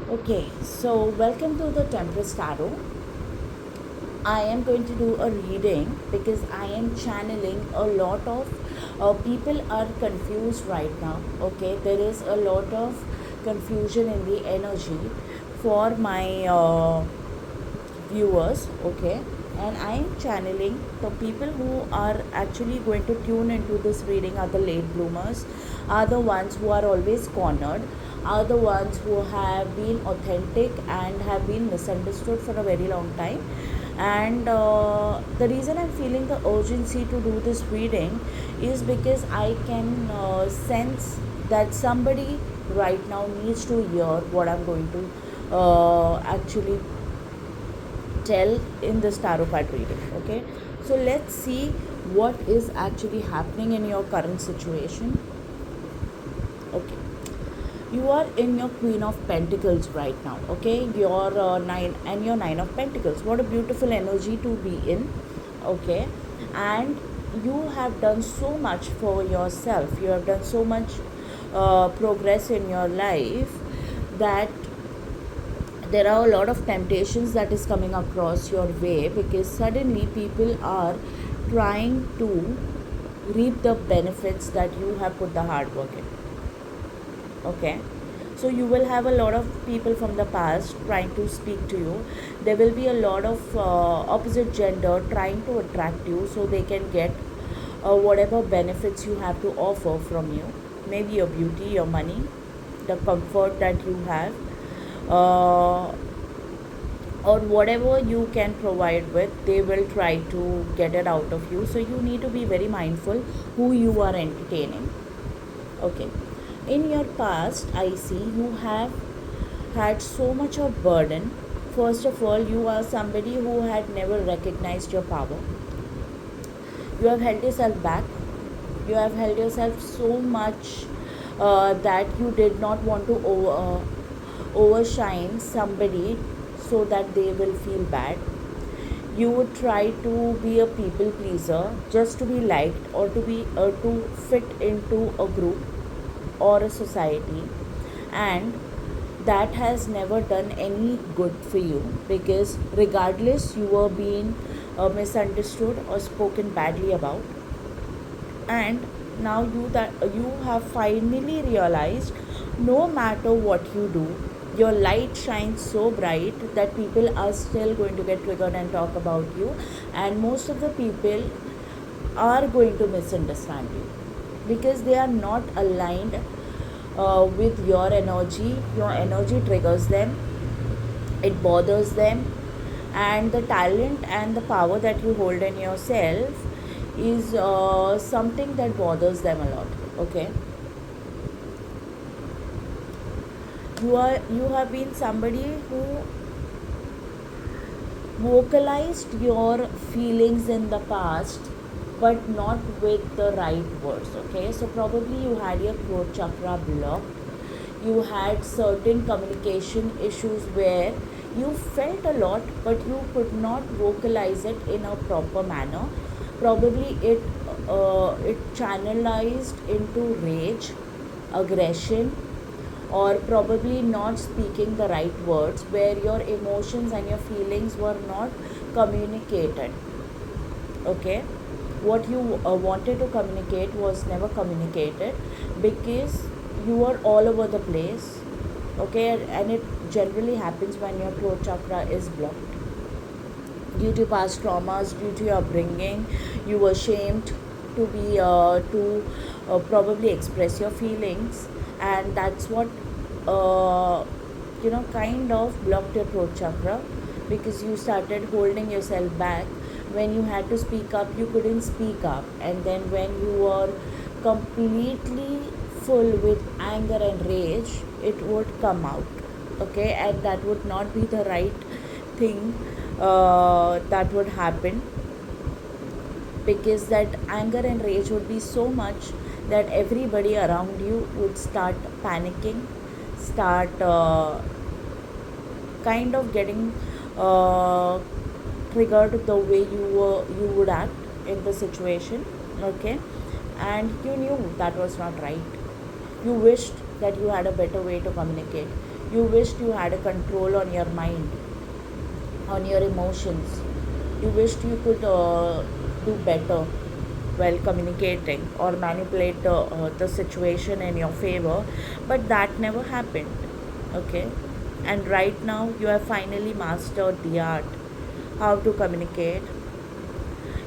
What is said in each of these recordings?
Okay, so welcome to the Temperance Tarot. I am going to do a reading because I am channeling a lot of people are confused right now. Okay, there is a lot of confusion in the energy for my viewers. Okay, and I am channeling the people who are actually going to tune into this reading are the late bloomers, are the ones who are always cornered, are the ones who have been authentic and have been misunderstood for a very long time. And the reason I'm feeling the urgency to do this reading is because I can sense that somebody right now needs to hear what I'm going to actually tell in this tarot card reading. Okay, so let's see what is actually happening in your current situation. Okay, you are in your Queen of Pentacles right now. Okay, your nine of Pentacles. What a beautiful energy to be in. Okay, and you have done so much for yourself, you have done so much progress in your life that there are a lot of temptations that is coming across your way, because suddenly people are trying to reap the benefits that you have put the hard work in. Okay, so you will have a lot of people from the past trying to speak to you. There will be a lot of opposite gender trying to attract you so they can get whatever benefits you have to offer from you, maybe your beauty, your money, the comfort that you have, uh, or whatever you can provide with. They will try to get it out of you, so you need to be very mindful who you are entertaining. Okay, in your past I see you have had so much of burden. First of all, you are somebody who had never recognized your power. You have held yourself back, you have held yourself so much that you did not want to overshine somebody so that they will feel bad. You would try to be a people pleaser just to be liked, or to fit into a group or a society, and that has never done any good for you, because regardless you were being misunderstood or spoken badly about. And now you have finally realized, no matter what you do, your light shines so bright that people are still going to get triggered and talk about you, and most of the people are going to misunderstand you because they are not aligned with your energy. Your energy triggers them, it bothers them, and the talent and the power that you hold in yourself is something that bothers them a lot. Okay, you have been somebody who vocalized your feelings in the past, but not with the right words. Okay, so probably you had your throat chakra blocked, you had certain communication issues where you felt a lot but you could not vocalize it in a proper manner. Probably it channelized into rage, aggression, or probably not speaking the right words, where your emotions and your feelings were not communicated. Okay, what you wanted to communicate was never communicated because you were all over the place. Okay, and it generally happens when your throat chakra is blocked due to past traumas, due to your upbringing. You were shamed to be to probably express your feelings, and that's what kind of blocked your throat chakra, because you started holding yourself back. When you had to speak up, you couldn't speak up, and then when you were completely full with anger and rage, it would come out. Okay, and that would not be the right thing that would happen, because that anger and rage would be so much that everybody around you would start panicking, start kind of getting uh, triggered the way you would act in the situation. Okay, and you knew that was not right. You wished that you had a better way to communicate. You wished you had a control on your mind, on your emotions. You wished you could do better while communicating or manipulate the situation in your favor, but that never happened. Okay, and right now you have finally mastered the art how to communicate.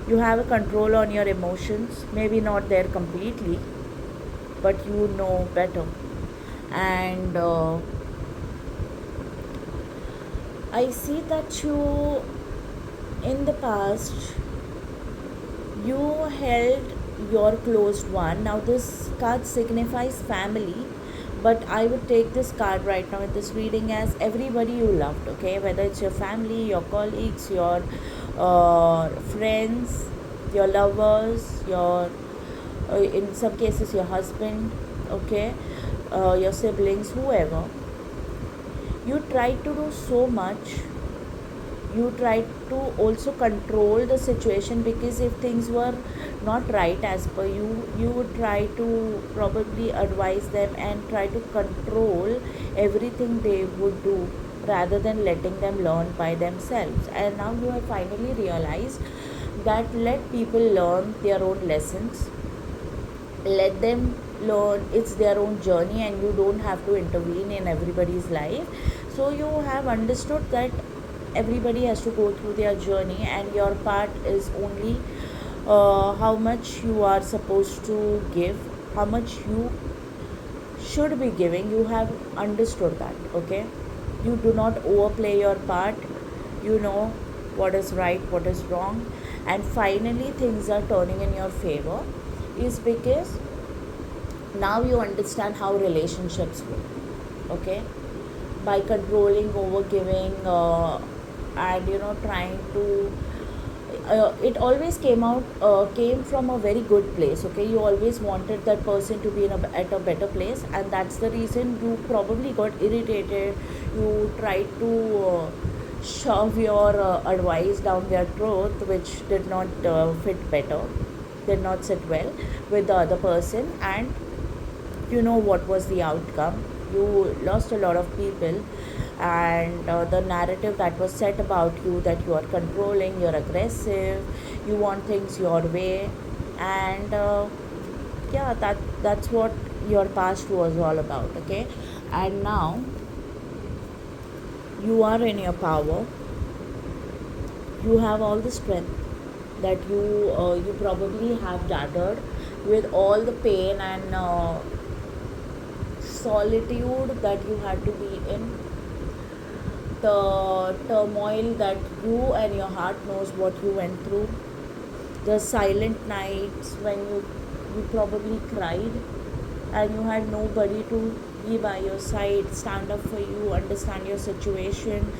You have a control on your emotions, maybe not there completely, but you know better. And I see that you, in the past, you held your closed one. Now, this card signifies family, but I would take this card right now in this reading as everybody you loved, okay? Whether it's your family, your colleagues, your friends, your lovers, your in some cases, your husband, okay? Your siblings, whoever. You tried to do so much. You try to also control the situation, because if things were not right as per you, you would try to probably advise them and try to control everything they would do, rather than letting them learn by themselves. And now you have finally realized that let people learn their own lessons, let them learn, it's their own journey, and you don't have to intervene in everybody's life. So you have understood that everybody has to go through their journey, and your part is only how much you are supposed to give, how much you should be giving. You have understood that, okay? You do not overplay your part. You know what is right, what is wrong, and finally things are turning in your favor, is because now you understand how relationships work, okay? By controlling, over giving, and trying to it always came from a very good place, okay? You always wanted that person to be at a better place, and that's the reason you probably got irritated. You tried to shove your advice down their throat, which did not fit better, did not sit well with the other person. And you know what was the outcome? You lost a lot of people, and the narrative that was set about you, that you are controlling, you're aggressive, you want things your way. And yeah, that's what your past was all about, okay? And now you are in your power. You have all the strength that you probably have gathered with all the pain and solitude that you had to be in, the turmoil that you and your heart knows what you went through, the silent nights when you probably cried and you had nobody to be by your side, stand up for you, understand your situation,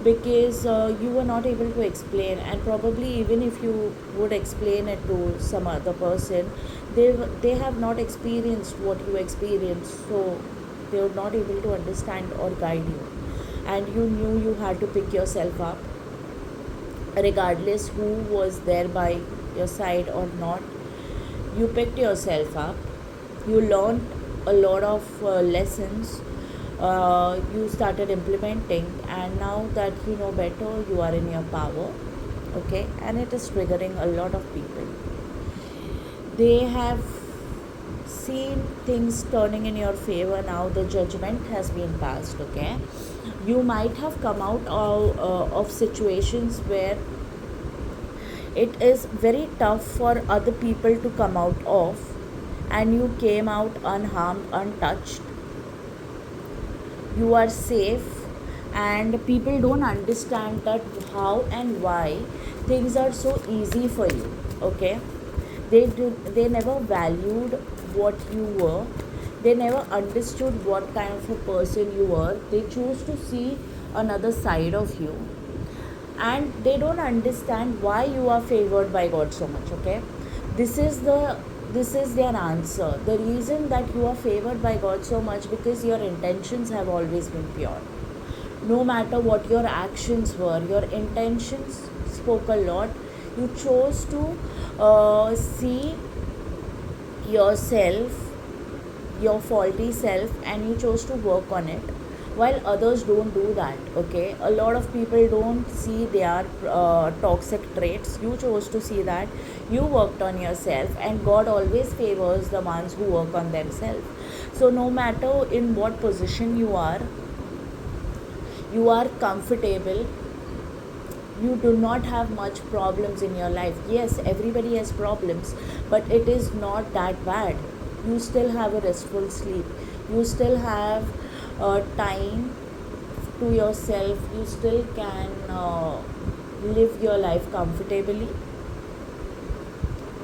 because you were not able to explain. And probably even if you would explain it to some other person, they have not experienced what you experienced, so they were not able to understand or guide you. And you knew you had to pick yourself up regardless who was there by your side or not. You picked yourself up, you learned a lot of lessons, you started implementing, and now that you know better, you are in your power, okay? And it is triggering a lot of people. They have seen things turning in your favor. Now the judgment has been passed, okay? You might have come out of situations where it is very tough for other people to come out of, and you came out unharmed, untouched. You are safe, and people don't understand that how and why things are so easy for you, okay? They never valued what you were. They never understood what kind of a person you were. They chose to see another side of you, and they don't understand why you are favored by God so much, okay? This is their answer. The reason that you are favored by God so much, because your intentions have always been pure. No matter what your actions were, your intentions spoke a lot. You chose to see yourself, your faulty self, and you chose to work on it. while others don't do that. Okay, a lot of people don't see their toxic traits. You chose to see that. You worked on yourself, and God always favors the ones who work on themselves. So no matter in what position you are comfortable. You do not have much problems in your life. Yes, everybody has problems, but it is not that bad. You still have a restful sleep. You still have time to yourself. You still can live your life comfortably.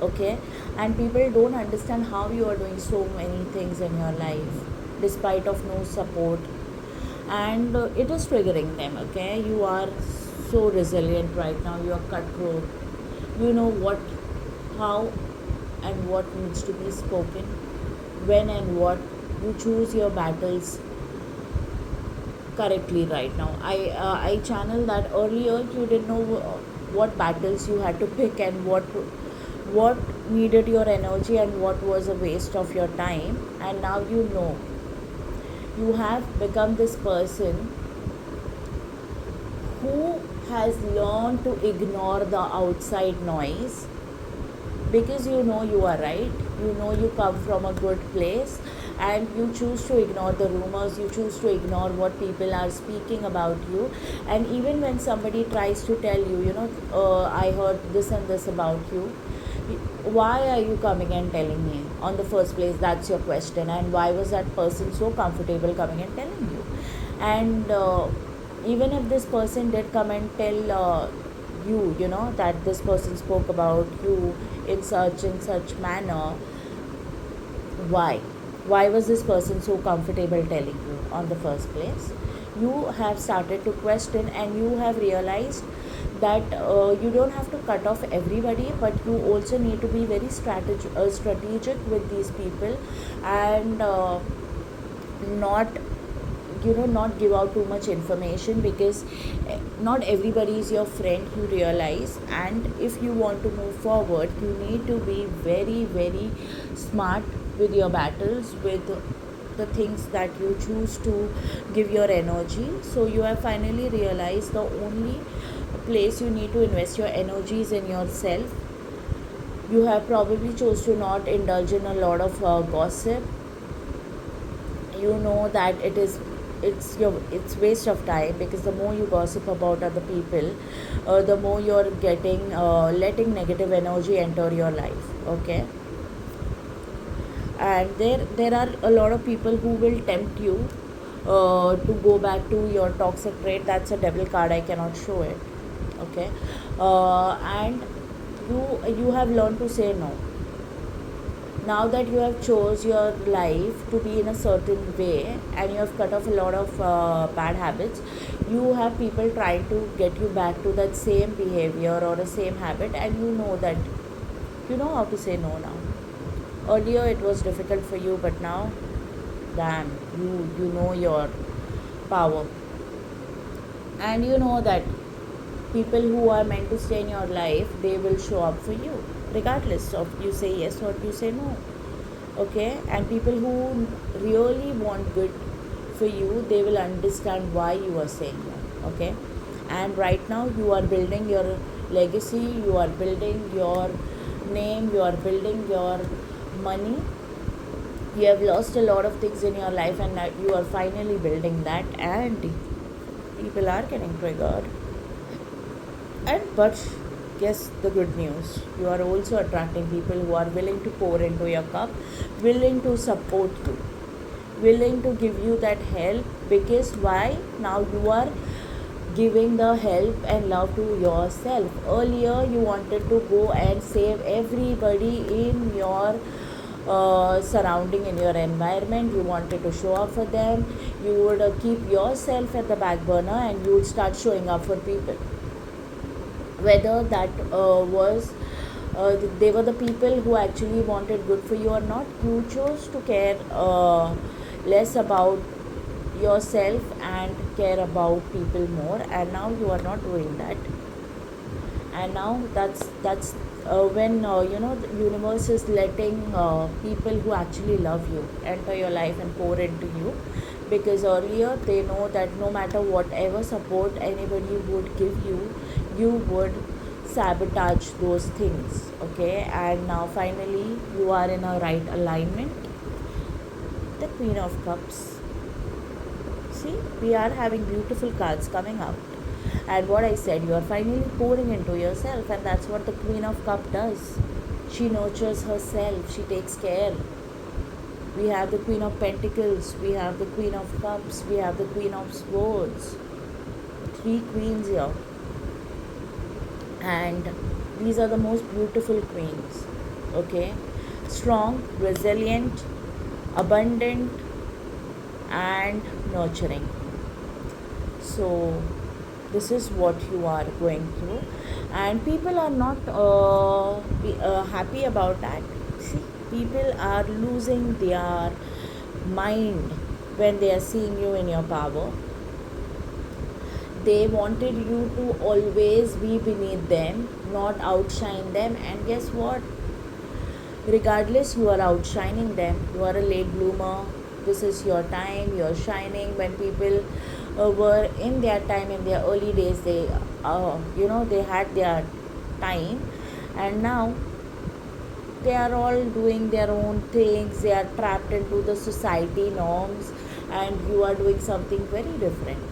Okay, and people don't understand how you are doing so many things in your life despite of no support, and it is triggering them. Okay, you are so resilient right now. You are cutthroat. You know what, how, and what needs to be spoken, when and what. You choose your battles correctly right now. I channel that earlier you didn't know what battles you had to pick, and what needed your energy and what was a waste of your time. And now you know. You have become this person who has learned to ignore the outside noise, because you know you are right. You know you come from a good place, and you choose to ignore the rumors. You choose to ignore what people are speaking about you. And even when somebody tries to tell you, I heard this and this about you, why are you coming and telling me on the first place? That's your question. And why was that person so comfortable coming and telling you? And even if this person did come and tell that this person spoke about you in such manner, why was this person so comfortable telling you on the first place? You have started to question, and you have realized that you don't have to cut off everybody, but you also need to be very strategic with these people, and not not give out too much information, because not everybody is your friend, you realize. And if you want to move forward, you need to be very, very smart with your battles, with the things that you choose to give your energy. So you have finally realized the only place you need to invest your energies in yourself. You have probably chose to not indulge in a lot of gossip. You know that it's waste of time, because the more you gossip about other people, the more you're getting letting negative energy enter your life. Okay, and there are a lot of people who will tempt you to go back to your toxic trait. That's a devil card, I cannot show it. Okay, and you have learned to say no. Now that you have chose your life to be in a certain way, and you have cut off a lot of bad habits, you have people trying to get you back to that same behavior or the same habit, and you know that you know how to say no now. Earlier it was difficult for you, but now, damn, you know your power. And you know that people who are meant to stay in your life, they will show up for you regardless of you say yes or you say no. Okay, and people who really want good for you, they will understand why you are saying no. Okay, and right now you are building your legacy, you are building your name, you are building your money. You have lost a lot of things in your life, and now you are finally building that, and people are getting triggered. And but guess the good news, you are also attracting people who are willing to pour into your cup, willing to support you, willing to give you that help. Because why? Now you are giving the help and love to yourself. Earlier you wanted to go and save everybody in your surrounding, in your environment. You wanted to show up for them. You would keep yourself at the back burner, and you would start showing up for people, whether that was they were the people who actually wanted good for you or not. You chose to care less about yourself and care about people more, and now you are not doing that. And now that's when the universe is letting people who actually love you enter your life and pour into you, because earlier they know that no matter whatever support anybody would give you, you would sabotage those things. Okay, and now finally you are in a right alignment. The Queen of Cups. See, we are having beautiful cards coming out. And what I said, you are finally pouring into yourself, and that's what the Queen of Cup does. She nurtures herself, she takes care. We have the Queen of Pentacles, we have the Queen of Cups, we have the Queen of Swords. Three queens here. And these are the most beautiful queens. Okay? Strong, resilient, abundant, and nurturing. So this is what you are going through, and people are not happy about that. See, people are losing their mind when they are seeing you in your power. They wanted you to always be beneath them, not outshine them, and guess what? Regardless, you are outshining them. You are a late bloomer. This is your time. You're shining. When people were in their time, in their early days, they they had their time, and now they are all doing their own things. They are trapped into the society norms, and you are doing something very different,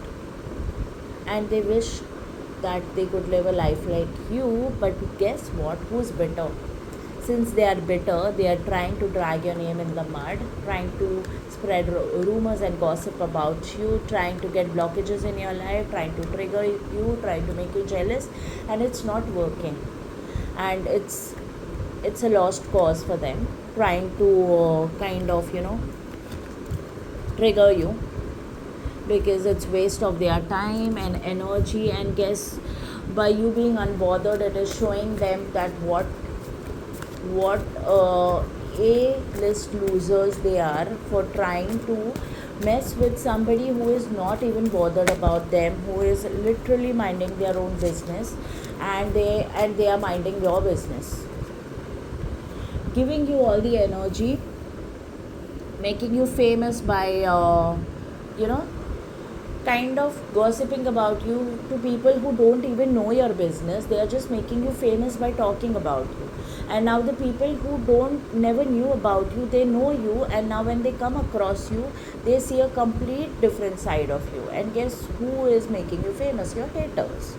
and they wish that they could live a life like you. But guess what? Who's better? Since they are bitter, they are trying to drag your name in the mud, trying to spread rumors and gossip about you, trying to get blockages in your life, trying to trigger you, trying to make you jealous, and it's not working. And it's a lost cause for them, trying to kind of trigger you, because it's waste of their time and energy. And guess, by you being unbothered, it is showing them that what A-list losers they are for trying to mess with somebody who is not even bothered about them, who is literally minding their own business, and they are minding your business, giving you all the energy, making you famous by you know kind of gossiping about you to people who don't even know your business. They are just making you famous by talking about you. And now the people who don't never knew about you, they know you, and now when they come across you, they see a complete different side of you. And guess who is making you famous? Your haters.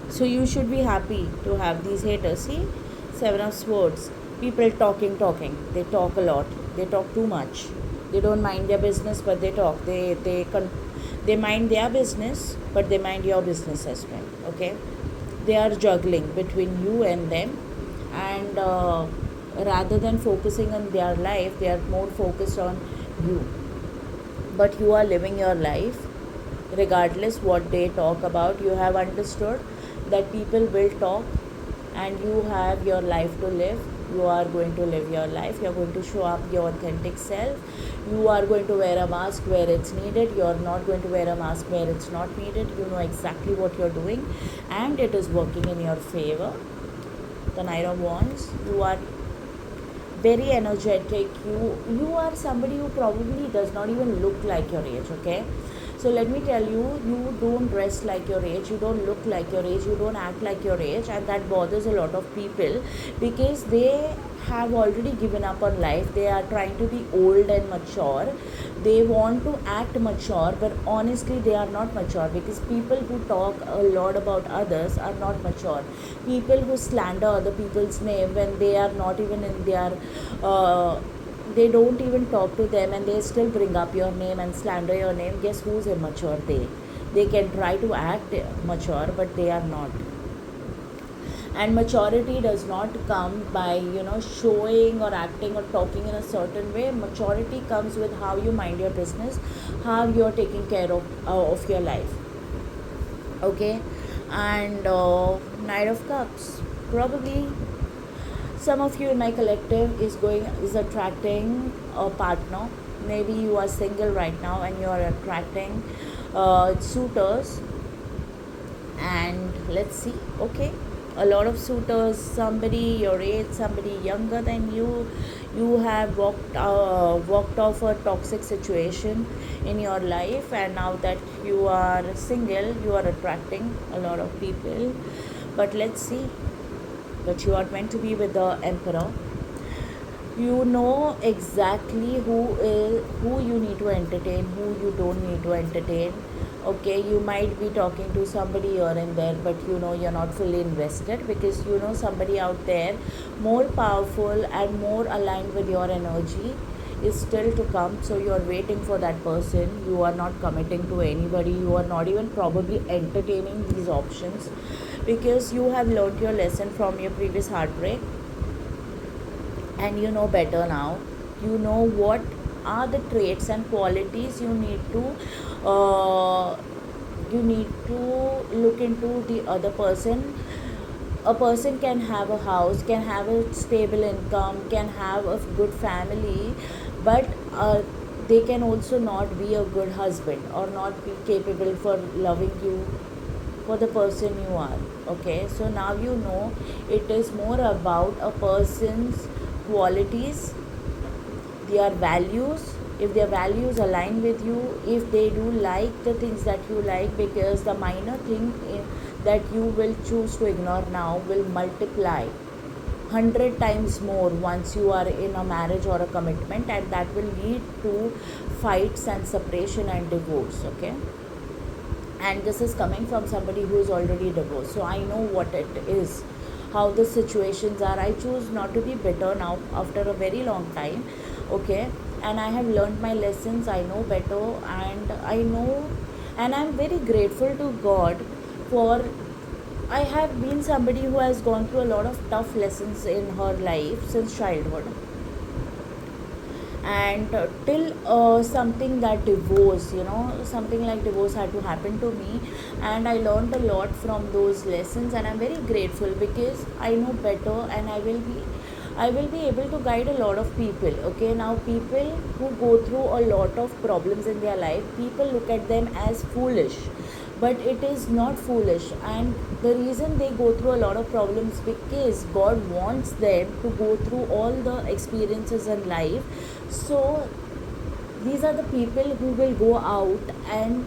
So you should be happy to have these haters. See, Seven of Swords. People talking. They talk a lot. They talk too much. They don't mind their business, but they talk. They mind their business, but they mind your business as well. Okay, they are juggling between you and them, and rather than focusing on their life, they are more focused on you. But you are living your life regardless what they talk about. You have understood that people will talk, and you have your life to live. You are going to live your life. You are going to show up your authentic self. You are going to wear a mask where it's needed. You are not going to wear a mask where it's not needed. You know exactly what you're doing, and it is working in your favor. The Knight of Wands. You are very energetic. You are somebody who probably does not even look like your age. Okay, so let me tell you, you don't dress like your age, you don't look like your age, you don't act like your age, and that bothers a lot of people because they have already given up on life. They are trying to be old and mature. They want to act mature, but honestly they are not mature, because people who talk a lot about others are not mature. People who slander other people's name when they are not even in their they don't even talk to them, and they still bring up your name and slander your name. Guess who's immature? They can try to act mature, but they are not. And maturity does not come by showing or acting or talking in a certain way. Maturity comes with how you mind your business, how you're taking care of your life. Okay, and Knight of Cups. Probably some of you in my collective is attracting a partner. Maybe you are single right now and you are attracting suitors. And let's see. Okay, a lot of suitors, somebody your age, somebody younger than you have walked off a toxic situation in your life, and now that you are single, you are attracting a lot of people. But let's see, but you are meant to be with the emperor. You know exactly who you need to entertain, who you don't need to entertain. Okay, you might be talking to somebody here and there, but you know you're not fully invested, because you know somebody out there more powerful and more aligned with your energy is still to come. So you're waiting for that person. You are not committing to anybody. You are not even probably entertaining these options, because you have learned your lesson from your previous heartbreak, and you know better now. You know what are the traits and qualities uh, you need to look into the other person. A person can have a house, can have a stable income, can have a good family, but they can also not be a good husband or not be capable for loving you for the person you are. Okay, so now you know it is more about a person's qualities, their values. If their values align with you, if they do like the things that you like, because the minor thing that you will choose to ignore now will multiply 100 times more once you are in a marriage or a commitment, and that will lead to fights and separation and divorce. Okay, and this is coming from somebody who is already divorced, so I know what it is, how the situations are. I choose not to be bitter now after a very long time. Okay, and I have learned my lessons. I know better, and I know, and I'm very grateful to God for, I have been somebody who has gone through a lot of tough lessons in her life since childhood, and till something that divorce, you know, something like divorce had to happen to me, and I learned a lot from those lessons, and I'm very grateful because I know better, and I will be able to guide a lot of people. Okay, now people who go through a lot of problems in their life, people look at them as foolish, but it is not foolish. And the reason they go through a lot of problems, because God wants them to go through all the experiences in life. So these are the people who will go out and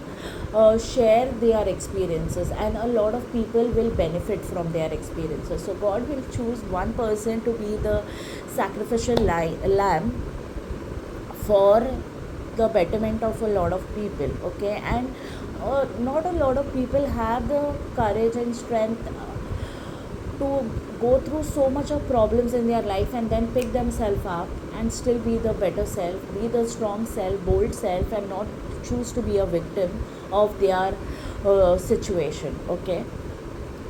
share their experiences, and a lot of people will benefit from their experiences. So God will choose one person to be the sacrificial lamb for the betterment of a lot of people. Okay, and not a lot of people have the courage and strength to go through so much of problems in their life and then pick themselves up and still be the better self, be the strong self, bold self, and not choose to be a victim of their situation. Okay,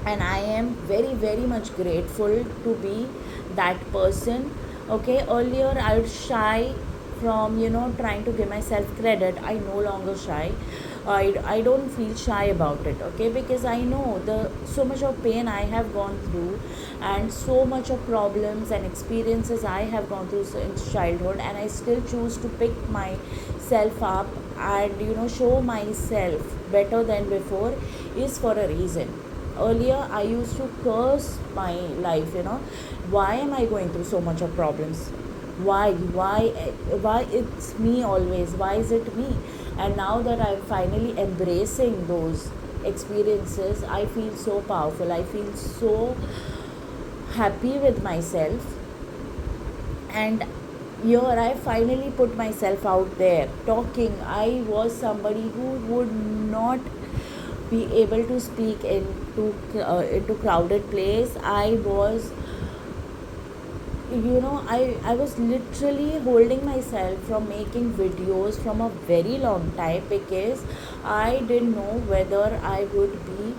and I am very very much grateful to be that person. Okay, earlier I would shy from, you know, trying to give myself credit. I no longer shy. I don't feel shy about it. Okay, because I know the so much of pain I have gone through, and so much of problems and experiences I have gone through since childhood, and I still choose to pick myself up and, you know, show myself better than before, is for a reason. Earlier I used to curse my life, you know, why am I going through so much of problems, why it's me always, why is it me? And now that I'm finally embracing those experiences, I feel so powerful, I feel so happy with myself. And here I finally put myself out there talking. I was somebody who would not be able to speak into crowded place. I was, you know, I was literally holding myself from making videos from a very long time, because I didn't know whether I would be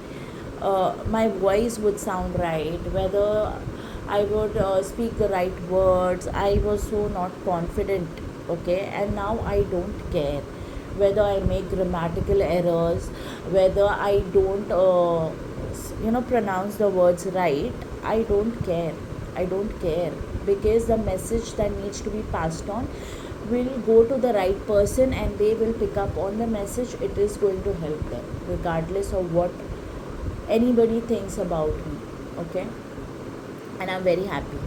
my voice would sound right, whether I would speak the right words. I was so not confident. Okay, and now I don't care whether I make grammatical errors, whether I don't pronounce the words right. I don't care. I don't care, because the message that needs to be passed on will go to the right person, and they will pick up on the message. It is going to help them regardless of what anybody thinks about me. Okay, and I'm very happy.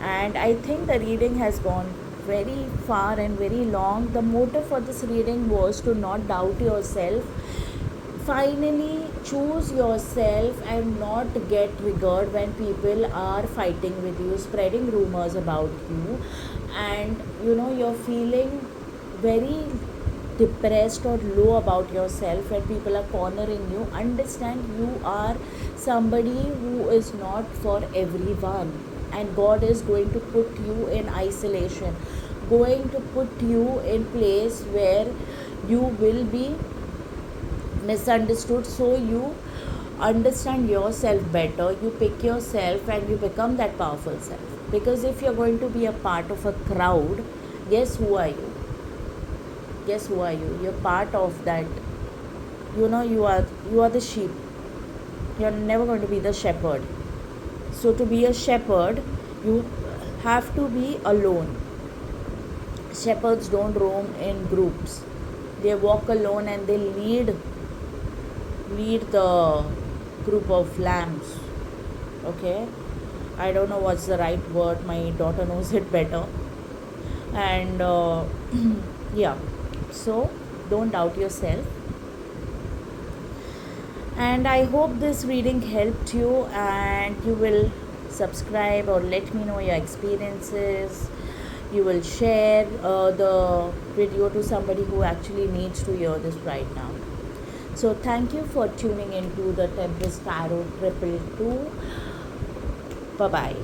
And I think the reading has gone very far and very long. The motive for this reading was to not doubt yourself. Finally, choose yourself and not get triggered when people are fighting with you, spreading rumors about you, and you're feeling very depressed or low about yourself when people are cornering you. Understand you are somebody who is not for everyone, and God is going to put you in isolation, going to put you in place where you will be misunderstood. So you understand yourself better, you pick yourself, and you become that powerful self. Because if you're going to be a part of a crowd, guess who are you? Guess who are you? You're part of that. You are the sheep. You're never going to be the shepherd. So to be a shepherd, you have to be alone. Shepherds don't roam in groups. They walk alone and they lead the group of lambs. Okay, I don't know what's the right word, my daughter knows it better. And yeah, so don't doubt yourself. And I hope this reading helped you, and you will subscribe or let me know your experiences. You will share the video to somebody who actually needs to hear this right now. So thank you for tuning into the Tempest Tarot Triple 2. Bye bye.